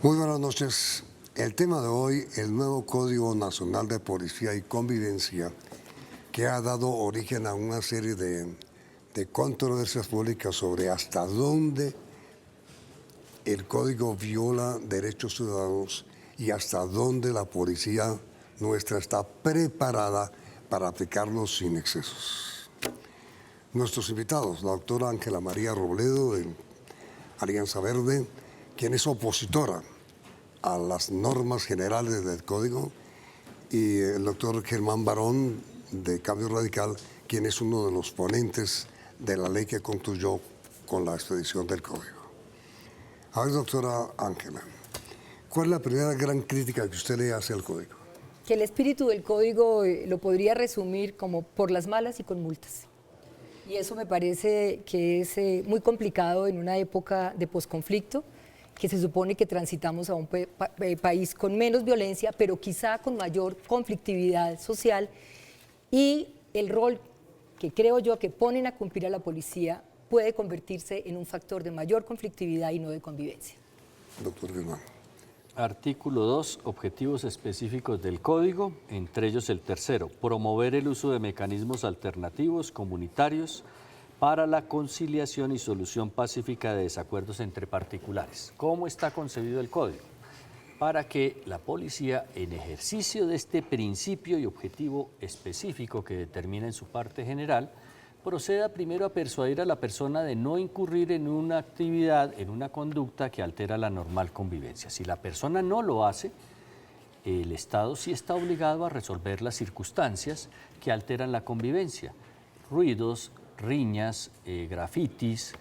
Muy buenas noches. El tema de hoy, el nuevo Código Nacional de Policía y Convivencia, que ha dado origen a una serie de controversias públicas sobre hasta dónde el Código viola derechos ciudadanos y hasta dónde la policía nuestra está preparada para aplicarlos sin excesos. Nuestros invitados, la doctora Ángela María Robledo, de Alianza Verde, quien es opositora a las normas generales del Código, y el doctor Germán Barón, de Cambio Radical, quien es uno de los ponentes de la ley que concluyó con la expedición del Código. A ver, doctora Ángela, ¿cuál es la primera gran crítica que usted le hace al Código? Que el espíritu del Código lo podría resumir como por las malas y con multas. Y eso me parece que es muy complicado en una época de posconflicto, que se supone que transitamos a un país con menos violencia, pero quizá con mayor conflictividad social, y el rol que creo yo que ponen a cumplir a la policía puede convertirse en un factor de mayor conflictividad y no de convivencia. Doctor Germán. Artículo 2, objetivos específicos del Código, entre ellos el tercero, promover el uso de mecanismos alternativos comunitarios para la conciliación y solución pacífica de desacuerdos entre particulares. ¿Cómo está concebido el Código? Para que la policía, en ejercicio de este principio y objetivo específico que determina en su parte general, proceda primero a persuadir a la persona de no incurrir en una actividad, en una conducta que altera la normal convivencia. Si la persona no lo hace, el Estado sí está obligado a resolver las circunstancias que alteran la convivencia. Ruidos, riñas, grafitis,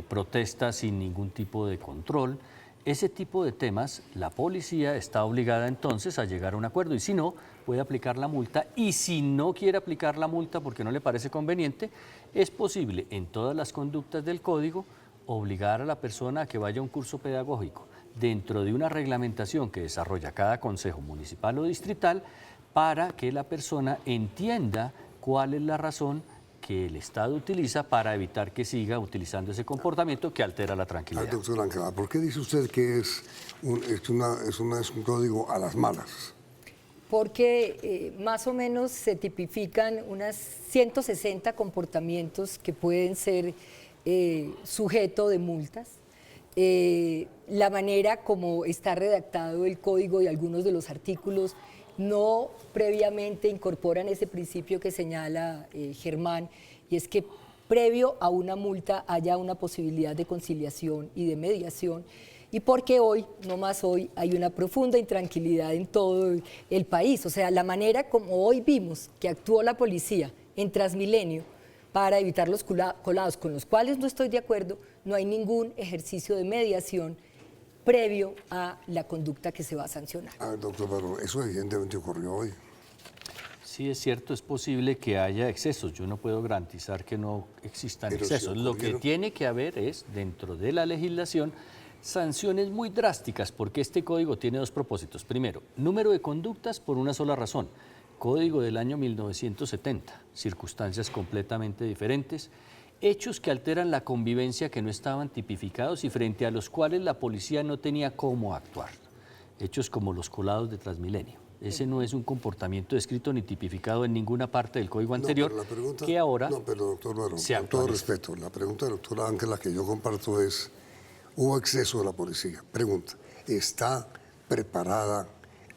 protestas sin ningún tipo de control. Ese tipo de temas, la policía está obligada entonces a llegar a un acuerdo, y si no, puede aplicar la multa, y si no quiere aplicar la multa porque no le parece conveniente, es posible en todas las conductas del Código obligar a la persona a que vaya a un curso pedagógico dentro de una reglamentación que desarrolla cada consejo municipal o distrital para que la persona entienda cuál es la razón que el Estado utiliza para evitar que siga utilizando ese comportamiento que altera la tranquilidad. Doctor Ángela, ¿por qué dice usted que es un código a las malas? Porque más o menos se tipifican unas 160 comportamientos que pueden ser sujeto de multas. La manera como está redactado el código y algunos de los artículos no previamente incorporan ese principio que señala Germán, y es que previo a una multa haya una posibilidad de conciliación y de mediación, y porque hoy, no más hoy, hay una profunda intranquilidad en todo el país. O sea, la manera como hoy vimos que actuó la policía en Transmilenio para evitar los colados, con los cuales no estoy de acuerdo, no hay ningún ejercicio de mediación previo a la conducta que se va a sancionar. Doctor Barón, eso evidentemente ocurrió hoy. Sí, es cierto, es posible que haya excesos. Yo no puedo garantizar que no existan excesos. Lo que tiene que haber es, dentro de la legislación, sanciones muy drásticas, porque este código tiene dos propósitos. Primero, número de conductas por una sola razón. Código del año 1970, circunstancias completamente diferentes, hechos que alteran la convivencia que no estaban tipificados y frente a los cuales la policía no tenía cómo actuar. Hechos como los colados de Transmilenio. Ese no es un comportamiento descrito ni tipificado en ninguna parte del código anterior, que ahora pero doctor Barón, se con todo actualiza. respeto, la pregunta de la doctora Ángela que yo comparto es, ¿hubo exceso de la policía? Pregunta, ¿está preparada,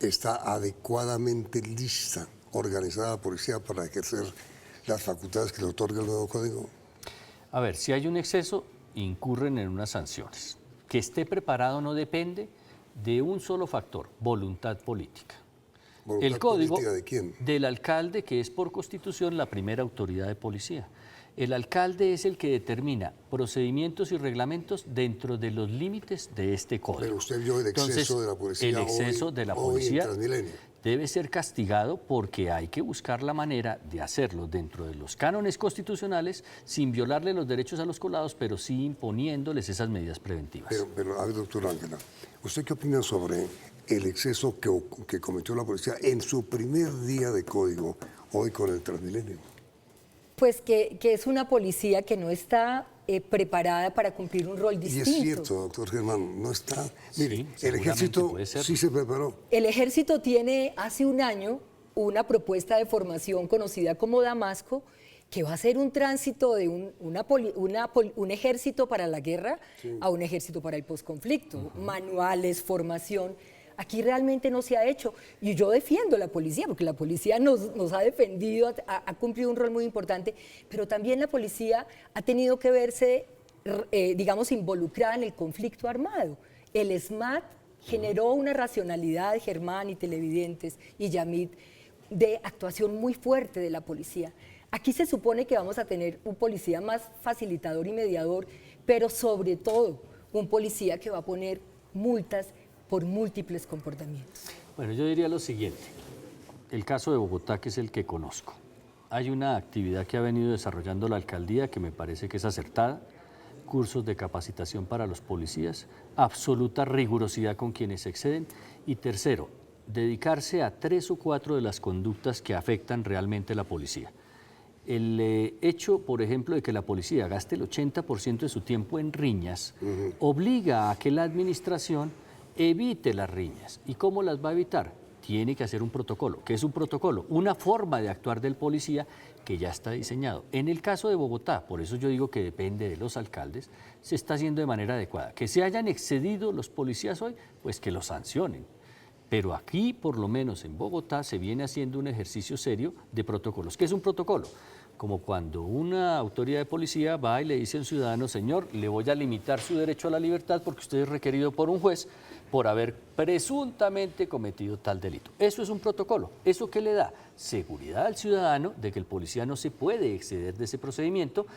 está adecuadamente lista, organizada la policía para ejercer las facultades que le otorga el nuevo código? A ver, si hay un exceso, incurren en unas sanciones. Que esté preparado no depende de un solo factor, voluntad política. ¿Voluntad El código política de quién? del alcalde, que es por constitución la primera autoridad de policía. El alcalde es el que determina procedimientos y reglamentos dentro de los límites de este código. Pero usted vio el exceso de la policía el exceso de la policía en Transmilenio. Debe ser castigado, porque hay que buscar la manera de hacerlo dentro de los cánones constitucionales sin violarle los derechos a los colados, pero sí imponiéndoles esas medidas preventivas. Pero a ver, doctor Ángela, ¿usted qué opina sobre el exceso que cometió la policía en su primer día de código hoy con el Transmilenio? Pues que es una policía que no está preparada para cumplir un rol Y distinto. es cierto, doctor Germán, no está. Mire, Sí, el seguramente ejército puede ser. sí se preparó. El ejército tiene hace un año una propuesta de formación conocida como Damasco, que va a ser un tránsito de un ejército para la guerra a un ejército para el posconflicto. Manuales, formación. Aquí realmente no se ha hecho. Y yo defiendo la policía, porque la policía nos ha defendido, ha cumplido un rol muy importante, pero también la policía ha tenido que verse, digamos, involucrada en el conflicto armado. El SMAT generó una racionalidad, Germán y televidentes y Yamid, de actuación muy fuerte de la policía. Aquí se supone que vamos a tener un policía más facilitador y mediador, pero sobre todo un policía que va a poner multas por múltiples comportamientos. Bueno, yo diría lo siguiente. El caso de Bogotá, que es el que conozco. Hay una actividad que ha venido desarrollando la alcaldía que me parece que es acertada, cursos de capacitación para los policías, absoluta rigurosidad con quienes exceden y tercero, dedicarse a 3 o 4 de las conductas que afectan realmente a la policía. El hecho, por ejemplo, de que la policía gaste el 80% de su tiempo en riñas, obliga a que la administración evite las riñas. ¿Y cómo las va a evitar? Tiene que hacer un protocolo. ¿Qué es un protocolo? Una forma de actuar del policía que ya está diseñado. En el caso de Bogotá, por eso yo digo que depende de los alcaldes, se está haciendo de manera adecuada. Que se hayan excedido los policías hoy, pues que los sancionen. Pero aquí, por lo menos en Bogotá, se viene haciendo un ejercicio serio de protocolos. ¿Qué es un protocolo? Como cuando una autoridad de policía va y le dice a un ciudadano, señor, le voy a limitar su derecho a la libertad porque usted es requerido por un juez por haber presuntamente cometido tal delito. Eso es un protocolo. ¿Eso qué le da? Seguridad al ciudadano de que el policía no se puede exceder de ese procedimiento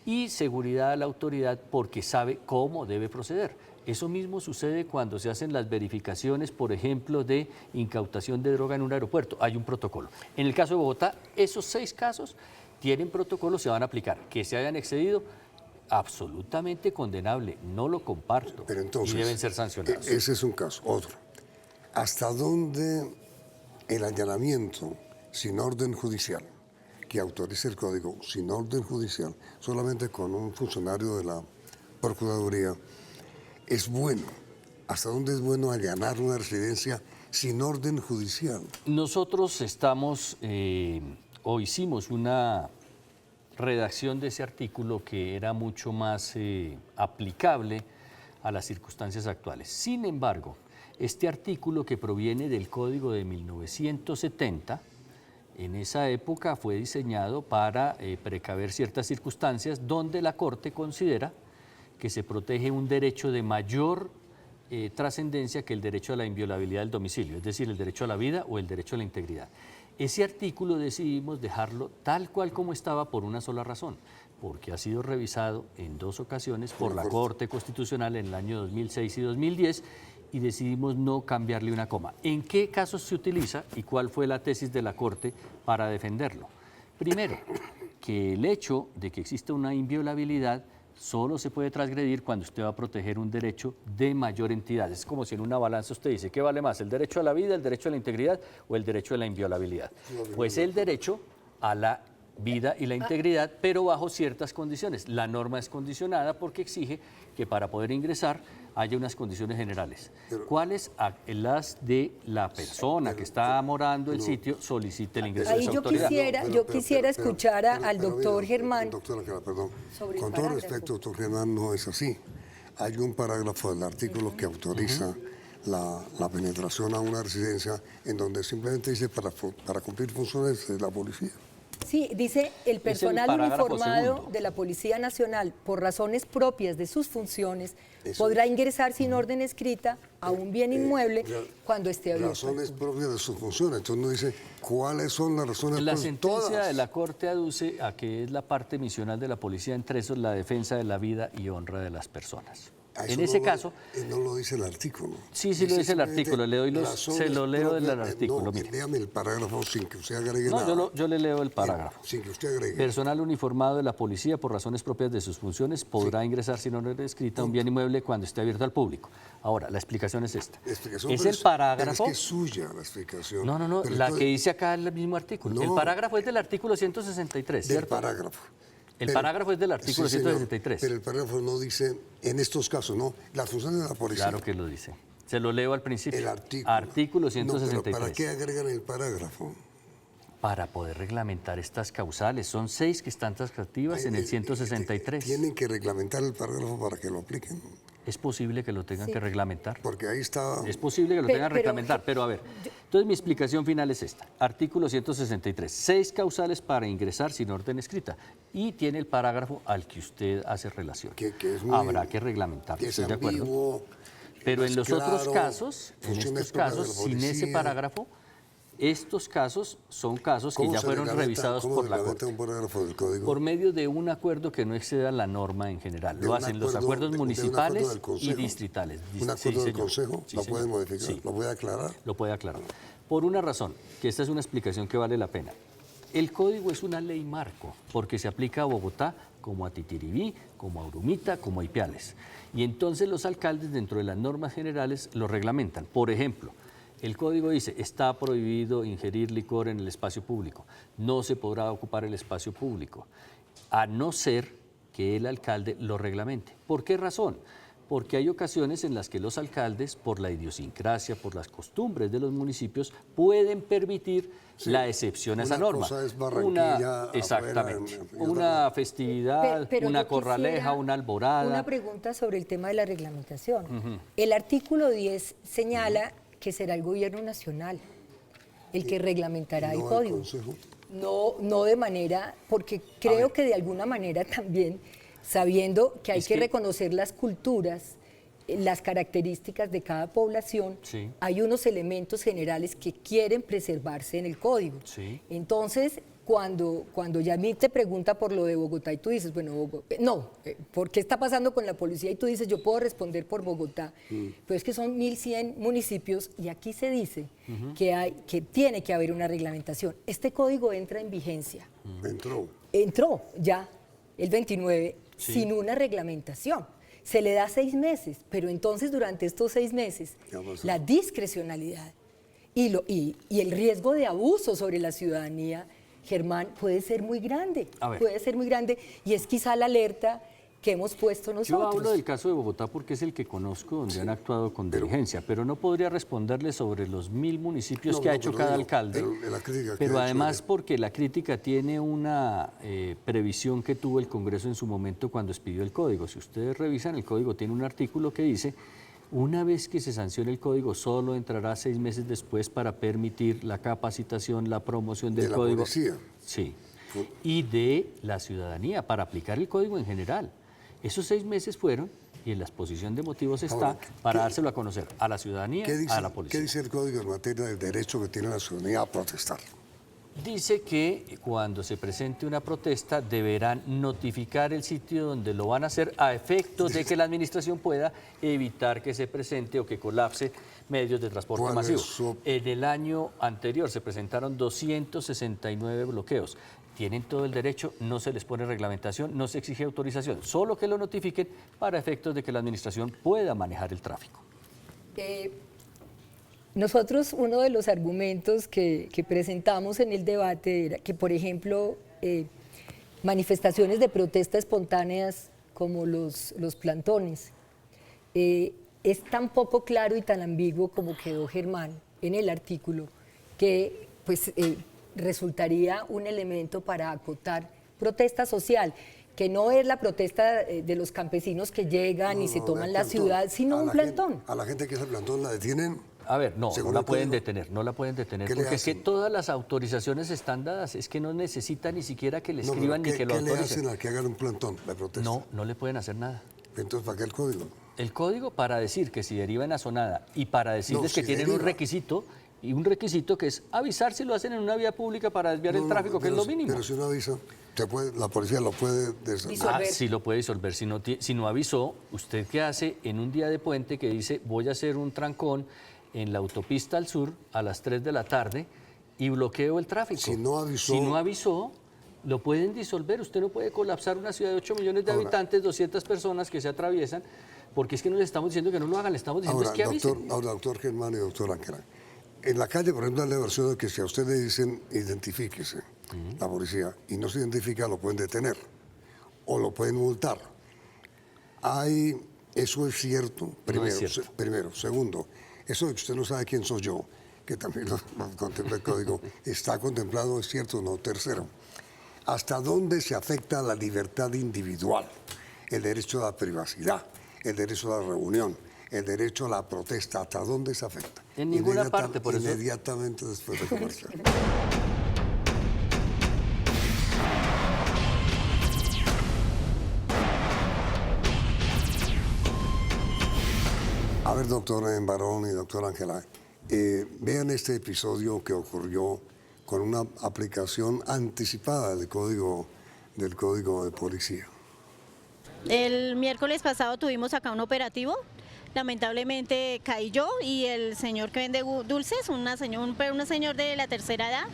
y seguridad a la autoridad porque sabe cómo debe proceder. Eso mismo sucede cuando se hacen las verificaciones, por ejemplo, de incautación de droga en un aeropuerto. Hay un protocolo. En el caso de Bogotá, esos 6 casos tienen protocolos, se van a aplicar. Que se hayan excedido, absolutamente condenable. No lo comparto. Pero entonces, y deben ser sancionados. Ese es un caso. Otro. ¿Hasta dónde el allanamiento sin orden judicial, que autorice el código sin orden judicial, solamente con un funcionario de la Procuraduría, es bueno? ¿Hasta dónde es bueno allanar una residencia sin orden judicial? Nosotros estamos, o hicimos una redacción de ese artículo que era mucho más aplicable a las circunstancias actuales. Sin embargo, este artículo que proviene del Código de 1970, en esa época fue diseñado para precaver ciertas circunstancias donde la Corte considera que se protege un derecho de mayor trascendencia que el derecho a la inviolabilidad del domicilio, es decir, el derecho a la vida o el derecho a la integridad. Ese artículo decidimos dejarlo tal cual como estaba por una sola razón, porque ha sido revisado en 2 ocasiones por la Corte Constitucional en el año 2006 y 2010 y decidimos no cambiarle una coma. ¿En qué casos se utiliza y cuál fue la tesis de la Corte para defenderlo? Primero, que el hecho de que exista una inviolabilidad solo se puede transgredir cuando usted va a proteger un derecho de mayor entidad. Es como si en una balanza usted dice, ¿qué vale más, el derecho a la vida, el derecho a la integridad o el derecho a la inviolabilidad? Pues el derecho a la vida y la integridad, pero bajo ciertas condiciones. La norma es condicionada porque exige que para poder ingresar haya unas condiciones generales. ¿Cuáles? Las de la persona que está morando el sitio solicite el ingreso de Ahí esa yo autoridad. quisiera escuchar al doctor Germán. Doctora Clara, perdón. Sobre el Con todo parágrafo. respeto, doctor Germán, no es así. Hay un parágrafo del artículo que autoriza la penetración a una residencia en donde simplemente dice para cumplir funciones de la policía. Sí, dice el personal parágrafo uniformado segundo. de la Policía Nacional, por razones propias de sus funciones, Eso podrá ingresar sin orden escrita a un bien inmueble cuando esté abierto. Razones propias de sus funciones. Entonces uno dice, ¿cuáles son las razones La propias? sentencia Todas. de la Corte aduce a que es la parte misional de la policía, entre esos la defensa de la vida y honra de las personas. Eso En no ese lo- caso... No lo dice el artículo. Sí, sí lo dice el artículo. Le doy los, razones se lo leo del propias- artículo. No, mire. léame el parágrafo sin que usted agregue No, nada. yo le leo el parágrafo. Sin que usted agregue. Personal uniformado de la policía, por razones propias de sus funciones, podrá ingresar sin orden escrita a un bien inmueble cuando esté abierto al público. Ahora, la explicación es esta. Explicación, Es pero el parágrafo... Pero es que es suya la explicación. No, Pero la entonces, que dice acá es el mismo artículo. No. El parágrafo es del artículo 163, del ¿cierto? parágrafo. El parágrafo es del artículo Sí, señor, 163. pero el parágrafo no dice, en estos casos, no. Las funciones de la policía. Claro que lo dice. Se lo leo al principio. El artículo. Artículo No, 163. pero ¿para qué agregan el parágrafo? Para poder reglamentar estas causales. Son 6 que están taxativas en el 163. Tienen que reglamentar el parágrafo para que lo apliquen. Es posible que lo tengan que reglamentar. Porque ahí está. Es posible que lo tengan que reglamentar, pero a ver. Entonces mi explicación final es esta. Artículo 163. 6 causales para ingresar sin orden escrita. Y tiene el parágrafo al que usted hace relación. Que es muy- Habrá que reglamentarlo, que es estoy de acuerdo. ambiguo, Pero no en es los otros claro, casos, funciones propias de la sin ese policía. parágrafo, estos casos son casos que ¿Cómo ya se fueron reglamenta- revisados cómo por la reglamenta Corte. un parágrafo del código? Por medio de un acuerdo que no exceda la norma en general. De Lo un hacen los acuerdo- acuerdos de un acuerdo municipales del y Consejo. distritales. ¿Un Sí, acuerdo del señor. Consejo? Sí, ¿Lo señor. puede modificar? Sí. ¿Lo puede aclarar? Lo puede aclarar. Por una razón, que esta es una explicación que vale la pena. El código es una ley marco, porque se aplica a Bogotá como a Titiribí, como a Urumita, como a Ipiales. Y entonces los alcaldes, dentro de las normas generales, lo reglamentan. Por ejemplo, el código dice, está prohibido ingerir licor en el espacio público. No se podrá ocupar el espacio público, a no ser que el alcalde lo reglamente. ¿Por qué razón? Porque hay ocasiones en las que los alcaldes, por la idiosincrasia, por las costumbres de los municipios, pueden permitir la excepción a esa Una norma. cosa es Barranquilla afuera, Exactamente. y otra Una festividad, Pero una yo corraleja, quisiera una alborada. Una pregunta sobre el tema de la reglamentación. El artículo 10 señala que será el gobierno nacional el que reglamentará el No el código. Consejo. No de manera, porque creo que de alguna manera también, sabiendo que hay Es que que- reconocer las culturas, las características de cada población, Sí. hay unos elementos generales que quieren preservarse en el código. Sí. Entonces, cuando Yamil te pregunta por lo de Bogotá y tú dices, bueno, ¿por qué está pasando con la policía? Y tú dices, yo puedo responder por Bogotá. Pero es que son 1.100 municipios y aquí se dice que tiene que haber una reglamentación. Este código entra en vigencia. Entró ya el 29 sin una reglamentación. Se le da 6 meses, pero entonces durante estos 6 meses Ya pasó. la discrecionalidad y el riesgo de abuso sobre la ciudadanía, Germán, puede ser muy grande. A ver. Puede ser muy grande y es quizá la alerta que hemos puesto nosotros. Yo hablo del caso de Bogotá porque es el que conozco donde han actuado con diligencia, pero no podría responderle sobre los 1.000 municipios No, que ha no, hecho pero cada digo, alcalde. pero la crítica que Pero ha hecho además ella. porque la crítica tiene una previsión que tuvo el Congreso en su momento cuando expidió el código. Si ustedes revisan, el código tiene un artículo que dice, una vez que se sancione el código, solo entrará 6 meses después para permitir la capacitación, la promoción del De la código. policía. Sí. Y de la ciudadanía para aplicar el código en general. Esos 6 meses fueron, y en la exposición de motivos está, Ahora, para ¿qué- dárselo a conocer a la ciudadanía, ¿Qué dice, a la policía. ¿Qué dice el código en materia del derecho que tiene la ciudadanía a protestar? Dice que cuando se presente una protesta deberán notificar el sitio donde lo van a hacer a efectos de que la administración pueda evitar que se presente o que colapse medios de transporte ¿Cuál es masivo. su- En el año anterior se presentaron 269 bloqueos. Tienen todo el derecho, no se les pone reglamentación, no se exige autorización, solo que lo notifiquen para efectos de que la administración pueda manejar el tráfico. Nosotros, uno de los argumentos que presentamos en el debate era que, por ejemplo, manifestaciones de protesta espontáneas como los plantones, es tan poco claro y tan ambiguo como quedó Germán en el artículo, que pues, resultaría un elemento para acotar protesta social, que no es la protesta de los campesinos que llegan y se toman la ciudad, sino un plantón. A la gente que es el plantón la detienen. A ver, no Según la el pueden código. detener, no la pueden detener, ¿Qué le porque es que hacen? todas las autorizaciones están dadas, es que no necesita ni siquiera que le No, pero escriban ni ¿qué, que lo qué le autoricen. hacen al que hagan un plantón de protesta? No le pueden hacer nada. Entonces, ¿para qué el código? El código para decir que si deriva en azonada y para decirles No, que si tienen un deriva. requisito, y un requisito que es avisar si lo hacen en una vía pública para desviar No, el no, tráfico, que es pero lo mínimo. Pero si uno avisa, La policía lo puede Disolver. Sí lo puede disolver. Si no avisó, ¿usted qué hace en un día de puente que dice voy a hacer un trancón en la autopista al sur a las 3 de la tarde y bloqueo el tráfico? Si no avisó, lo pueden disolver. Usted no puede colapsar una ciudad de 8 millones de habitantes, 200 personas que se atraviesan, porque es que no le estamos diciendo que no lo hagan, le estamos diciendo es que avisen. Doctor Germán y doctor Ángela, en la calle, por ejemplo, hay la versión de que si a usted le dicen identifíquese, la policía, y no se identifica, lo pueden detener o lo pueden multar. Eso es cierto, primero. No es cierto. Primero. Segundo, eso de que usted no sabe quién soy yo, que también lo contempla el código, está contemplado, es cierto o no. Tercero, ¿hasta dónde se afecta la libertad individual? El derecho a la privacidad, el derecho a la reunión, el derecho a la protesta, ¿hasta dónde se afecta? En ninguna parte, por eso. Inmediatamente después de comercial. A ver, doctor Barón y doctor Ángela, vean este episodio que ocurrió con una aplicación anticipada del código de policía. El miércoles pasado tuvimos acá un operativo, lamentablemente caí yo y el señor que vende dulces, un señor de la tercera edad,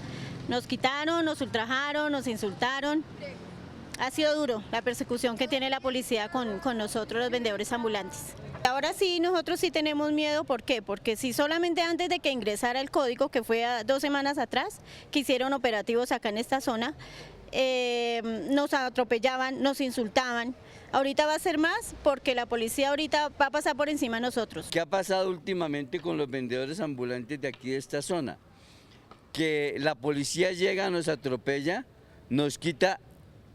nos quitaron, nos ultrajaron, nos insultaron. Ha sido duro la persecución que tiene la policía con nosotros los vendedores ambulantes. Ahora sí, nosotros sí tenemos miedo, ¿por qué? Porque si solamente antes de que ingresara el código, que fue 2 semanas atrás, que hicieron operativos acá en esta zona, nos atropellaban, nos insultaban. Ahorita va a ser más porque la policía ahorita va a pasar por encima de nosotros. ¿Qué ha pasado últimamente con los vendedores ambulantes de aquí de esta zona? Que la policía llega, nos atropella, nos quita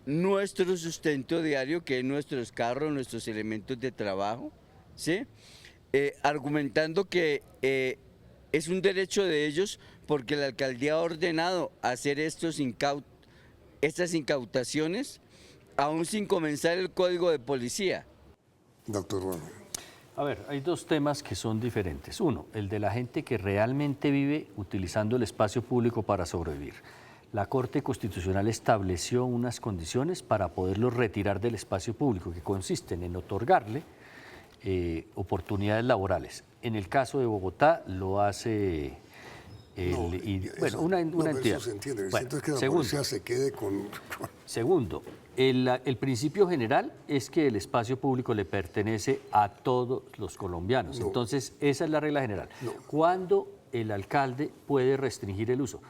nuestro sustento diario, que es nuestros carros, nuestros elementos de trabajo, ¿sí? Argumentando que es un derecho de ellos porque la alcaldía ha ordenado hacer estas incautaciones aún sin comenzar el código de policía. Doctor Barón. A ver, hay dos temas que son diferentes. Uno, el de la gente que realmente vive utilizando el espacio público para sobrevivir. La Corte Constitucional estableció unas condiciones para poderlos retirar del espacio público, que consisten en otorgarle oportunidades laborales. En el caso de Bogotá lo hace una entidad. Eso se entiende. Bueno, Es que la segundo, policía se quede con... Segundo, el principio general es que el espacio público le pertenece a todos los colombianos. No. Entonces, esa es la regla general. No. ¿Cuándo el alcalde puede restringir el uso?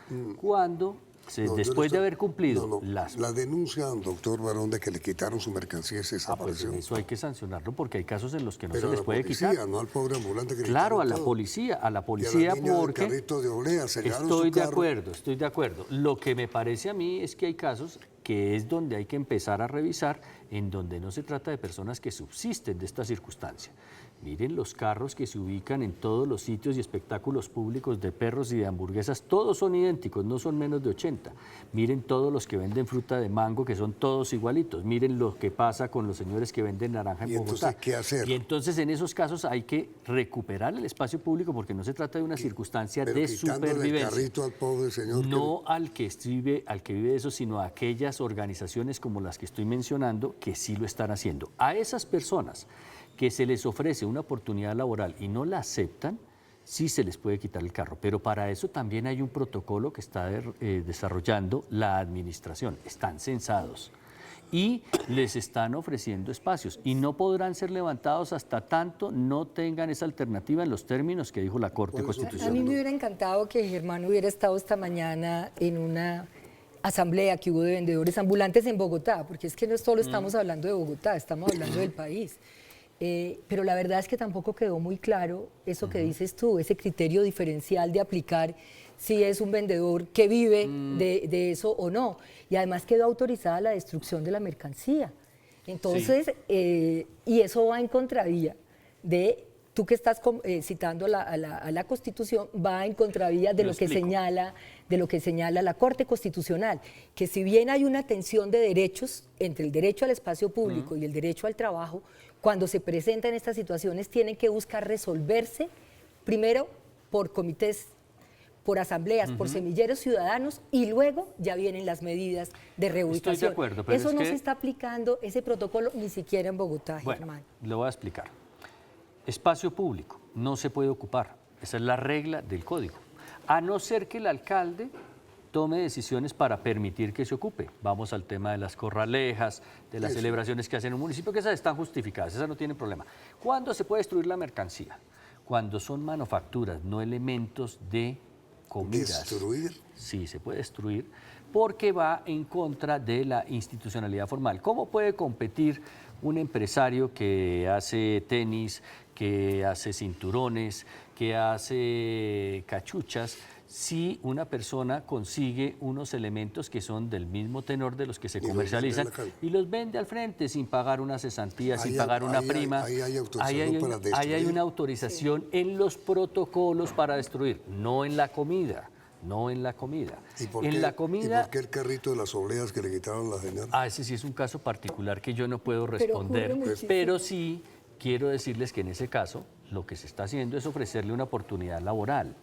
Cuando, después de haber cumplido las... La denuncia, doctor Barón, de que le quitaron su mercancía se Pues desapareció. eso hay que sancionarlo porque hay casos en los que no Pero se les puede policía, quitar. no al pobre ambulante que le Claro, quitaron a la todo. policía Y a la niña del porque... carrito de olea, se llevaron Estoy su de carro. acuerdo, estoy de acuerdo. Lo que me parece a mí es que hay casos que es donde hay que empezar a revisar, en donde no se trata de personas que subsisten de esta circunstancia. Miren los carros que se ubican en todos los sitios y espectáculos públicos de perros y de hamburguesas, todos son idénticos, no son menos de 80. Miren todos los que venden fruta de mango, que son todos igualitos. Miren lo que pasa con los señores que venden naranja en ¿Y Bogotá. entonces qué hacer? Y entonces en esos casos hay que recuperar el espacio público porque no se trata de una circunstancia Pero de quitándole supervivencia. el carrito al pobre señor. No al que vive de eso, sino a aquellas organizaciones como las que estoy mencionando que sí lo están haciendo. A esas personas que se les ofrece una oportunidad laboral y no la aceptan, sí se les puede quitar el carro. Pero para eso también hay un protocolo que está desarrollando la administración. Están censados y les están ofreciendo espacios y no podrán ser levantados hasta tanto no tengan esa alternativa en los términos que dijo la Corte A Constitucional. mí me hubiera encantado que Germán hubiera estado esta mañana en una asamblea que hubo de vendedores ambulantes en Bogotá, porque es que no solo estamos hablando de Bogotá, estamos hablando del país. Pero la verdad es que tampoco quedó muy claro eso que dices tú, ese criterio diferencial de aplicar si es un vendedor que vive de eso o no. Y además quedó autorizada la destrucción de la mercancía. Entonces, y eso va en contravía de, tú que estás citando a la Constitución, va en contravía de lo que señala la Corte Constitucional, que si bien hay una tensión de derechos entre el derecho al espacio público y el derecho al trabajo, cuando se presentan estas situaciones tienen que buscar resolverse primero por comités, por asambleas, por semilleros ciudadanos, y luego ya vienen las medidas de reubicación. Estoy de acuerdo, pero eso es no que... se está aplicando, ese protocolo, ni siquiera en Bogotá, Bueno, Germán. le voy a explicar. Espacio público no se puede ocupar. Esa es la regla del código. A no ser que el alcalde tome decisiones para permitir que se ocupe. Vamos al tema de las corralejas, de las celebraciones que hacen en un municipio, que esas están justificadas, esas no tienen problema. ¿Cuándo se puede destruir la mercancía? Cuando son manufacturas, no elementos de comidas. ¿Destruir? Sí, se puede destruir porque va en contra de la institucionalidad formal. ¿Cómo puede competir un empresario que hace tenis, que hace cinturones, que hace cachuchas, si una persona consigue unos elementos que son del mismo tenor de los que se Y los comercializan vende en la calle? y los vende al frente sin pagar una cesantía, sin Ahí pagar una hay- prima? ahí hay autorización Ahí hay para ahí hay destruir. una autorización en los protocolos para destruir, no en la comida, no en la comida. ¿Y por En qué, la comida... ¿Y por qué el carrito de las obleas que le quitaron a la señora? Ah, ese sí es un caso particular que yo no puedo Pero responder, ocurre muchísimo. pero sí quiero decirles que en ese caso lo que se está haciendo es ofrecerle una oportunidad laboral.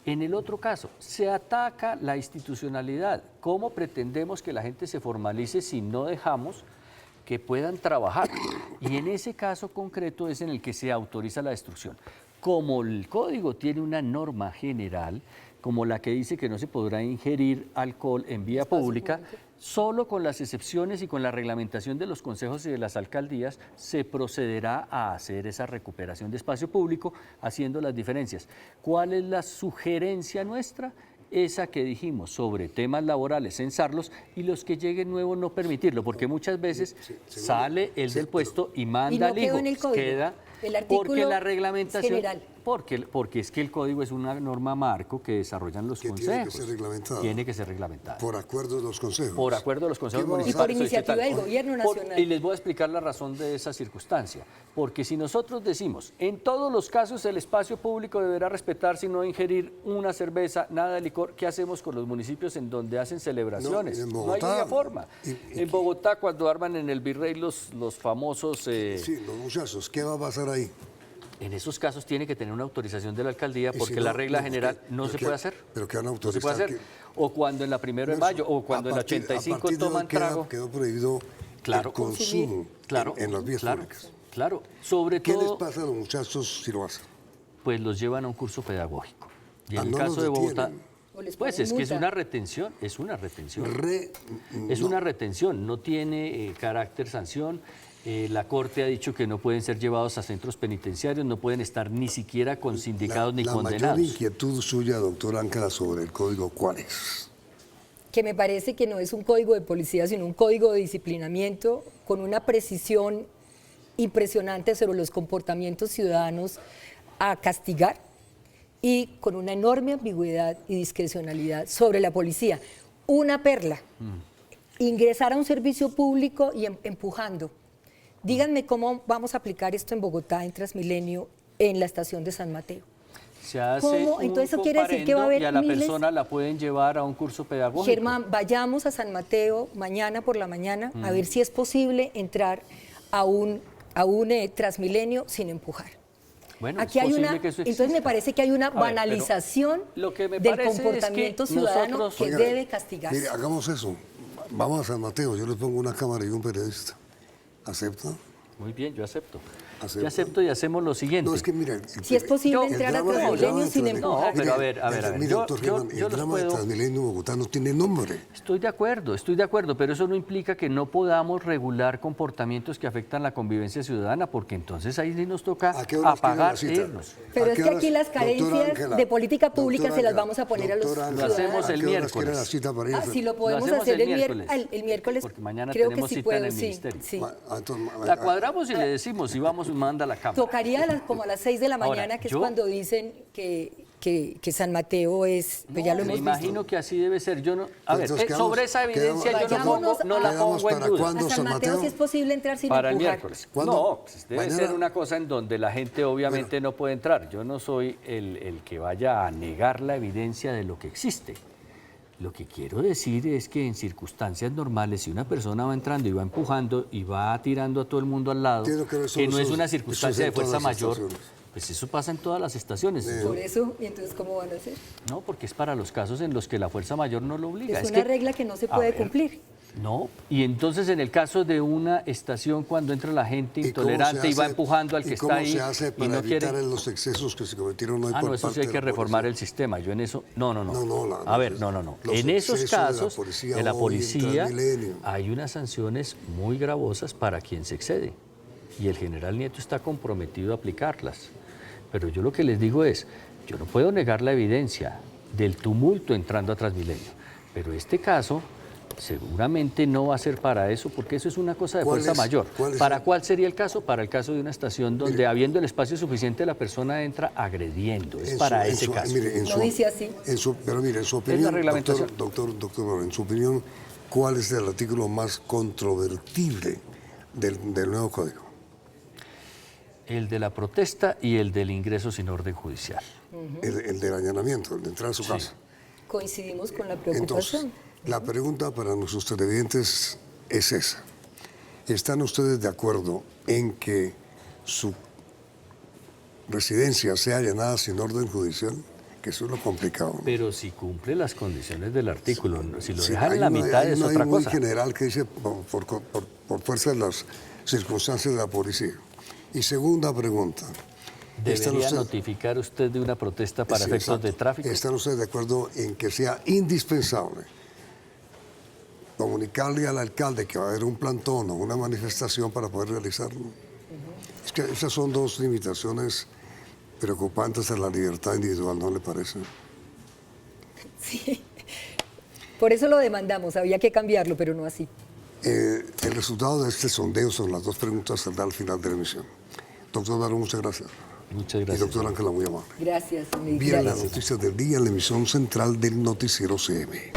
En el otro caso, se ataca la institucionalidad. ¿Cómo pretendemos que la gente se formalice si no dejamos que puedan trabajar? Y en ese caso concreto es en el que se autoriza la destrucción. Como el código tiene una norma general, como la que dice que no se podrá ingerir alcohol en vía pública, solo con las excepciones y con la reglamentación de los consejos y de las alcaldías se procederá a hacer esa recuperación de espacio público haciendo las diferencias. ¿Cuál es la sugerencia nuestra? Esa que dijimos sobre temas laborales, censarlos y los que lleguen nuevos no permitirlo, porque muchas veces sale el del puesto y manda Y no al quedó hijo. en el código. Queda El artículo porque la reglamentación, general. porque es que el código es una norma marco que desarrollan los Que consejos. tiene que ser reglamentada. Tiene que ser reglamentada. Por acuerdo de los consejos. Por acuerdo de los consejos ¿Qué va a municipales. Y por iniciativa del gobierno nacional. Y les voy a explicar la razón de esa circunstancia. Porque si nosotros decimos, en todos los casos el espacio público deberá respetarse y no ingerir una cerveza, nada de licor, ¿qué hacemos con los municipios en donde hacen celebraciones? No, en No hay Bogotá, ninguna forma. y- En Bogotá, cuando arman en el Virrey los famosos... Sí, los muchachos, ¿qué va a pasar ahí? En esos casos tiene que tener una autorización de la alcaldía Y porque si la no, regla no, general ¿qué? no ¿Pero se qué? puede hacer. ¿Pero qué van a No se puede autorizar? hacer. O cuando en la 1 de mayo, o cuando en la 85 a partir de hoy toman trago. Quedó prohibido Claro, el consumo Claro, en las vías claro, públicas. claro. Sobre ¿Qué les todo, pasa a los muchachos si lo hacen? pues los llevan a un curso pedagógico. Y Ah, en el no caso los de Bogotá, detienen. O les pues ponen es que es multa. una retención, es una retención. Es No, una retención, no tiene carácter sanción. La Corte ha dicho que no pueden ser llevados a centros penitenciarios, no pueden estar ni siquiera con sindicados ni la condenados. mayor inquietud suya, doctora Ángela, sobre el código, ¿cuál es? Que me parece que no es un código de policía, sino un código de disciplinamiento con una precisión impresionante sobre los comportamientos ciudadanos a castigar y con una enorme ambigüedad y discrecionalidad sobre la policía. Una perla, ingresar a un servicio público y empujando. Díganme cómo vamos a aplicar esto en Bogotá, en Transmilenio, en la estación de San Mateo. Se hace ¿Cómo? un Entonces, eso quiere decir que va a haber comparendo y a la miles- persona la pueden llevar a un curso pedagógico. Germán, vayamos a San Mateo mañana por la mañana a ver si es posible entrar a un Transmilenio sin empujar. Bueno, Aquí es hay posible una, que eso entonces exista. me parece que hay una A ver, pero banalización lo que me del parece es que comportamiento ciudadano nosotros- que Oiga, debe castigarse. Mire, hagamos eso. Vamos a San Mateo, yo les pongo una cámara y un periodista. ¿Acepta? Muy bien, yo acepto. Acepto. Yo acepto y hacemos lo siguiente. No, es que mira... Si es posible entrar a Transmilenio sin empujar. No, pero a ver, Mire, yo- doctor yo- Germán, yo el los drama de puedo- Transmilenio Bogotá no tiene nombre. Estoy de acuerdo, pero eso no implica que no podamos regular comportamientos que afectan la convivencia ciudadana, porque entonces ahí sí nos toca ¿A qué horas quiere la apagar e cita? irnos. Pero ¿A es qué que horas? aquí las Doctora carencias Ángela, de política pública doctora se las Ángela, vamos a poner a los doctora ciudadanos. Ángela, Lo hacemos el ¿a qué horas quiere miércoles. la cita para ir? Ah, si lo podemos hacemos hacer el miércoles. el miércoles. Porque mañana creo tenemos que sí cita en puedo, el sí, ministerio. sí. La cuadramos y le decimos si vamos y manda la cámara. Tocaría como a las 6 de la Ahora, mañana, que es yo- cuando dicen que San Mateo es, pues ya lo Me hemos imagino visto. que así debe ser. Yo no, a ver, Entonces, quedamos- sobre esa evidencia quedamos- yo no la quedamos pongo en para duda. cuándo. A San San Mateo Mateo? sí es posible entrar sin Para el empujar. miércoles. ¿Cuándo? No, pues debe Mañana. ser una cosa en donde la gente obviamente no puede entrar. Yo no soy el que vaya a negar la evidencia de lo que existe. Lo que quiero decir es que en circunstancias normales, si una persona va entrando y va empujando y va tirando a todo el mundo al lado, Entiendo que que eso- no es eso- una eso circunstancia es de en fuerza todas las mayor, estaciones. Pues eso pasa en todas las estaciones. Por eso, ¿y entonces cómo van a hacer? No, porque es para los casos en los que la fuerza mayor no lo obliga. Es una regla que no se a puede ver, cumplir. No, y entonces en el caso de una estación cuando entra la gente ¿Y cómo intolerante se y va hace- empujando al que y está cómo ahí se hace y para no quiere... evitar los excesos que se cometieron hoy Ah, por no, eso sí parte hay de que la reformar policía? el sistema. Yo en eso... No. No, A ver, no. los En esos excesos de la casos policía de la hoy en policía Transmilenio. hay unas sanciones muy gravosas para quien se excede. Y el general Nieto está comprometido a aplicarlas. Pero yo lo que les digo es, yo no puedo negar la evidencia del tumulto entrando a Transmilenio. Pero este caso seguramente no va a ser para eso, porque eso es una cosa de ¿Cuál fuerza es- mayor. cuál es ¿Para el- cuál sería el caso? Para el caso de una estación donde habiendo el espacio suficiente la persona entra agrediendo. Es para ese caso. No dice así. Pero mire, en su opinión, reglamentación. doctor, en su opinión, ¿cuál es el artículo más controvertible del nuevo código? El de la protesta y el del ingreso sin orden judicial. El del allanamiento, el de entrar a su casa. Coincidimos con la Entonces, preocupación. la pregunta para nuestros televidentes es esa. ¿Están ustedes de acuerdo en que su residencia sea allanada sin orden judicial? Que eso es lo complicado, ¿no? Pero si cumple las condiciones del artículo, si lo Sí, dejan hay en la una- mitad hay es una otra ahí muy cosa. general que dice por fuerza de las circunstancias de la policía. Y segunda pregunta. ¿están ¿Debería ustedes- notificar usted de una protesta para Sí, efectos exacto. de tráfico? ¿Están ustedes de acuerdo en que sea indispensable comunicarle al alcalde que va a haber un plantón o una manifestación para poder realizarlo? Es que esas son dos limitaciones preocupantes a la libertad individual, ¿no le parece? Sí. Por eso lo demandamos, había que cambiarlo, pero no así. El resultado de este sondeo son las dos preguntas que saldrá al final de la emisión. Doctor Barón, muchas gracias. Muchas Y gracias. doctor Ángela, muy amable. Gracias. Bien, las Gracias. noticias del día en la emisión central del Noticiero CM.